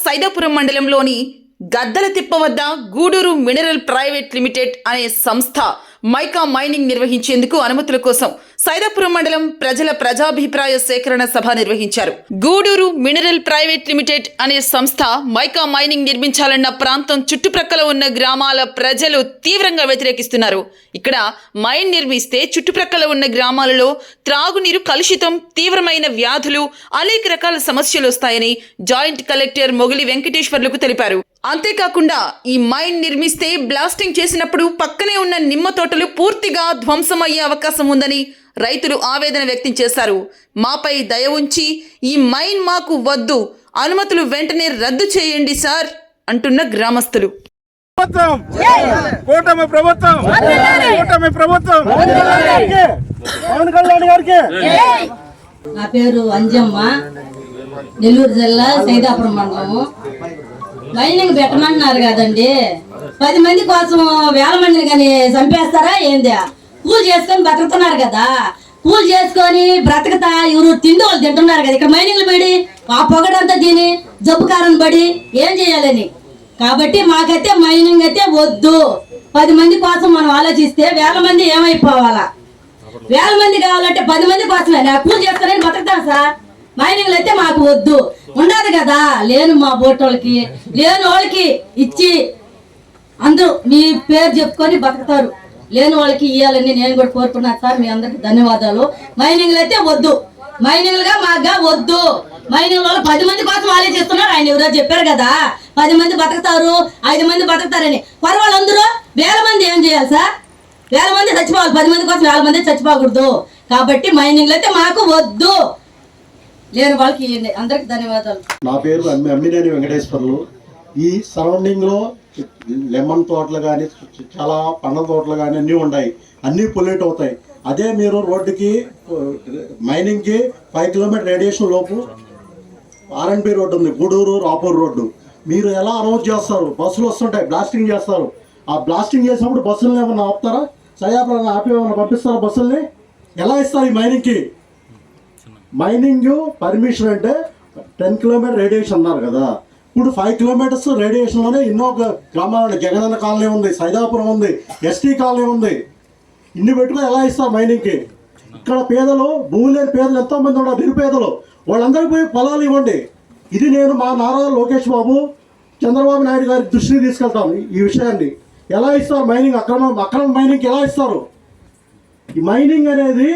సైదాపురం మండలంలోని గద్దలతిప్ప వద్ద Gudur mineral private limited అనే సంస్థ మైకా మైనింగ్ నిర్వహించేందుకు అనుమతుల కోసం సైదాపురం మండలం ప్రజల ప్రజాభిప్రాయ సేకరణ సభ నిర్వహించారు. గూడూరు మినరల్ ప్రైవేట్ లిమిటెడ్ అనే సంస్థ మైకా మైనింగ్ నిర్మించాలన్న ప్రాంతం చుట్టుప్రక్కల ఉన్న గ్రామాల ప్రజలు తీవ్రంగా వ్యతిరేకిస్తున్నారు. ఇక్కడ మైన్ నిర్మిస్తే చుట్టుప్రక్కల ఉన్న గ్రామాలలో త్రాగునీరు కలుషితం, తీవ్రమైన వ్యాధులు, అనేక రకాల సమస్యలు వస్తాయని జాయింట్ కలెక్టర్ మొగిలి వెంకటేశ్వర్లకు తెలిపారు. అంతేకాకుండా ఈ మైన్ నిర్మిస్తే బ్లాస్టింగ్ చేసినప్పుడు పక్కనే ఉన్న నిమ్మ తోటలు పూర్తిగా ధ్వంసమయ్యే అవకాశం ఉందని రైతులు ఆవేదన వ్యక్తం చేశారు. మాపై దయ ఉంచి ఈ మైన్ మాకు వద్దు, అనుమతులు వెంటనే రద్దు చేయండి సార్ అంటున్న గ్రామస్తులు. నా పేరు అంజమ్మ, నెల్లూరు జిల్లా సైదాపురం మండలము. మైనింగ్ పెట్టమన్నారు కదండి, 10 మంది కోసం వేల మందిని కానీ చంపేస్తారా ఏంది? పూజ చేసుకొని బతుకుతున్నారు కదా, పూజ చేసుకొని బ్రతకతా ఎవరు తిండి వాళ్ళు తింటున్నారు కదా. ఇక్కడ మైనింగ్లు పడి ఆ పొగడంతా తిని జబ్బు కారం పడి ఏం చేయాలని. కాబట్టి మాకైతే మైనింగ్ అయితే వద్దు. 10 మంది కోసం మనం ఆలోచిస్తే వేల మంది ఏమైపోవాలా? వేల మంది కావాలంటే 10 మంది కోసమే పూజ చేసుకొని బతుకుతాం సార్. మైనింగ్లు అయితే మాకు వద్దు. ఉండదు కదా, లేను మా బోటోళ్ళకి, లేని వాళ్ళకి ఇచ్చి అందరూ మీ పేరు చెప్పుకొని బతుకుతారు. లేని వాళ్ళకి ఇవ్వాలని నేను కూడా కోరుకున్నాను సార్. మీ అందరికి ధన్యవాదాలు. మైనింగ్లు అయితే వద్దు, మైనింగ్లుగా మాగా వద్దు. మైనింగ్ వాళ్ళు 10 మంది కోసం ఆలోచిస్తున్నారు. ఆయన ఎవరో చెప్పారు కదా, 10 మంది బతుకుతారు, 5 మంది బతుకుతారని. వాళ్ళందరూ వేల మంది ఏం చేయాలి సార్? వేల మంది చచ్చిపోవాలి, 10 మంది కోసం వేల మంది చచ్చిపోకూడదు. కాబట్టి మైనింగ్లు అయితే మాకు వద్దు, లేని వాళ్ళకి ఇవ్వండి. అందరికి ధన్యవాదాలు. నా పేరు అమ్మినేని వెంకటేశ్వర్లు. ఈ సరౌండింగ్లో లెమన్ తోటలు కానీ, చాలా పండ్ల తోటలు కానీ అన్నీ ఉన్నాయి. అన్నీ పొల్యూట్ అవుతాయి. అదే మీరు రోడ్డుకి మైనింగ్కి 5 కిలోమీటర్ రేడియేషన్ లోపు ఆర్ఎన్బి రోడ్డు ఉంది, గూడూరు రాపూర్ రోడ్డు. మీరు ఎలా అనౌన్స్ చేస్తారు? బస్సులు వస్తుంటాయి, బ్లాస్టింగ్ చేస్తారు. ఆ బ్లాస్టింగ్ చేసినప్పుడు బస్సులను ఏమన్నా ఆపుతారా? సయాపురం ఆపి ఏమన్నా పంపిస్తారా? బస్సుల్ని ఎలా ఇస్తారు ఈ మైనింగ్కి? మైనింగ్ పర్మిషన్ అంటే 10 కిలోమీటర్ రేడియేషన్ అన్నారు కదా. ఇప్పుడు 5 కిలోమీటర్స్ రేడియేషన్లోనే ఎన్నో గ్రామాలు, జగనన్న కాలనీ ఉంది, సైదాపురం ఉంది, ఎస్టీ కాలనీ ఉంది. ఇన్ని పెట్టుకుని ఎలా ఇస్తారు మైనింగ్కి? ఇక్కడ పేదలు, భూమి లేని పేదలు ఎంతోమంది ఉన్నారు, నిరుపేదలు. వాళ్ళందరికీ పోయి పొలాలు ఇవ్వండి. ఇది నేను మా నారా లోకేష్ బాబు, చంద్రబాబు నాయుడు గారి దృష్టికి తీసుకెళ్తాను ఈ విషయాన్ని. ఎలా ఇస్తారు మైనింగ్? అక్రమ మైనింగ్కి ఎలా ఇస్తారు? ఈ మైనింగ్ అనేది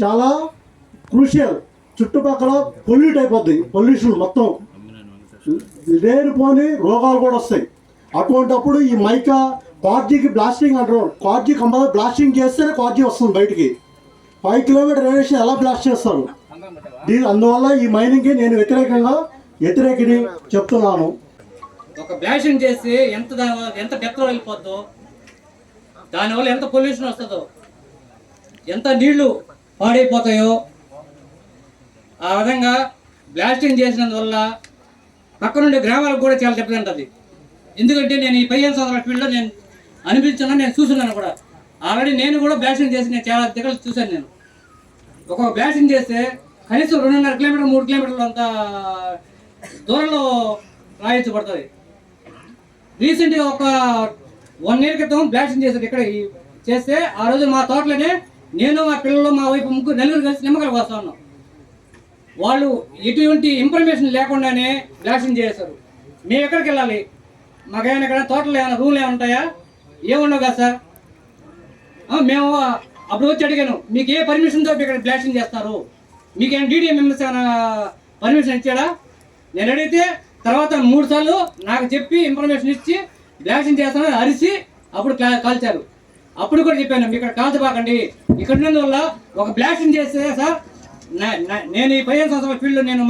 చాలా క్రూషియల్. చుట్టుపక్కల పొల్యూట్ అయిపోద్ది, పొల్యూషన్ మొత్తం లేనిపోని రోగాలు కూడా వస్తాయి. అటువంటప్పుడు ఈ మైకా కార్జీకి బ్లాస్టింగ్ అంటారు. కార్జీ కంపల్సరీ బ్లాస్టింగ్ చేస్తేనే కార్జీ వస్తుంది బయటికి. 5 కిలోమీటర్ రేడియేషన్ ఎలా బ్లాస్ట్ చేస్తారు? అందువల్ల ఈ మైనింగ్కి నేను వ్యతిరేకిని చెప్తున్నాను. ఒక బ్లాస్టింగ్ చేసి ఎంత డెప్త్లో వెళ్ళిపోద్దో, దానివల్ల ఎంత పొల్యూషన్ వస్తుందో, ఎంత నీళ్లు పాడైపోతాయో. ఆ విధంగా బ్లాస్టింగ్ చేసినందువల్ల పక్కనుండే గ్రామాలకు కూడా చాలా దెబ్బతింటుంది. ఎందుకంటే నేను ఈ 15 సంవత్సరాల ఫీల్డ్లో నేను అనిపించాను, నేను చూస్తున్నాను కూడా. ఆల్రెడీ నేను కూడా బ్లాస్టింగ్ చేసి నేను చాలా దగ్గర చూశాను. నేను ఒక బ్లాస్టింగ్ చేస్తే కనీసం 2.5 కిలోమీటర్ 3 కిలోమీటర్లు అంత దూరంలో రాయించబడుతుంది. రీసెంట్గా ఒక 1 ఇయర్ క్రితం బ్లాస్టింగ్ చేశారు. ఇక్కడ చేస్తే ఆ రోజు మా తోటలోనే నేను, మా పిల్లలు, మా వైపు నలుగురు కలిసి నిమ్మకాయలు కోస్తా ఉన్నాం. వాళ్ళు ఎటువంటి ఇన్ఫర్మేషన్ లేకుండానే బ్లాస్టింగ్ చేశారు. మేము ఎక్కడికి వెళ్ళాలి? మాకేమైనా ఇక్కడ తోటలు ఏమైనా రూల్ ఏమైనా ఉంటాయా? ఏముండవు కదా సార్. మేము అప్పుడు వచ్చి అడిగాను, మీకు ఏ పర్మిషన్తో ఇక్కడ బ్లాస్టింగ్ చేస్తారు? మీకేమైనా డీడీఎం మెంబర్స్ ఏమైనా పర్మిషన్ ఇచ్చాడా? నేను అడిగితే తర్వాత 3 సార్లు నాకు చెప్పి ఇన్ఫర్మేషన్ ఇచ్చి బ్లాస్టింగ్ చేస్తానని అరిసి అప్పుడు కాల్చారు. అప్పుడు కూడా చెప్పాను, మీ ఇక్కడ కాల్చబాకండి. ఇక్కడ ఉన్నందువల్ల ఒక బ్లాస్టింగ్ చేస్తే సార్, నేను ఈ 15 సంవత్సరాల ఫీల్డ్లో నేను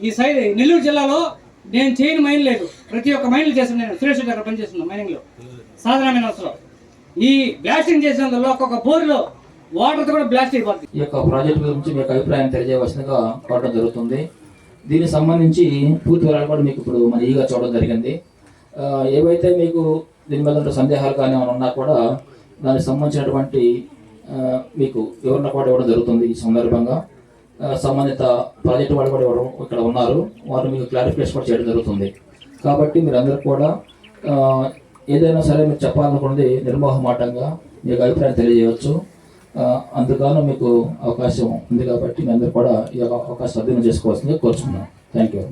ఈ సైడ్ నెల్లూరు జిల్లాలో నేను చేయని మైన్ లేదు. ప్రతి ఒక్క మైన్లు చేస్తున్నాను. నేను సురేష్ దగ్గర పనిచేస్తున్నాను మైనింగ్లో, సాధారణమైన అవసరం. ఈ బ్లాస్టింగ్ చేసినందువల్ల ఒక్కొక్క బోర్లో వాటర్తో కూడా బ్లాస్ట్ అయిపోతుంది. ఈ యొక్క ప్రాజెక్ట్ గురించి మీకు అభిప్రాయం తెలియజేయవలసిందిగా కోరడం జరుగుతుంది. దీనికి సంబంధించి పూర్తి వివరాలు కూడా మీకు ఇప్పుడు మన ఈగా చూడడం జరిగింది. ఏవైతే మీకు దీని మీద సందేహాలు కానీ ఏమైనా ఉన్నా కూడా దానికి సంబంధించినటువంటి మీకు వివరణ కూడా ఇవ్వడం జరుగుతుంది ఈ సందర్భంగా. సంబంధిత ప్రాజెక్టు వాళ్ళు కూడా ఇక్కడ ఉన్నారు, వారు మీకు క్లారిఫికేషన్ కూడా చేయడం జరుగుతుంది. కాబట్టి మీరందరూ కూడా ఏదైనా సరే మీరు చెప్పాలనుకున్నది నిర్మోహమాటంగా మీకు అభిప్రాయం తెలియజేయవచ్చు. అందుకని మీకు అవకాశం ఉంది కాబట్టి మీ అందరూ కూడా ఈ అవకాశం సద్వినియోగం చేసుకోవాల్సిందిగా కోరుచున్నాను. Thank you.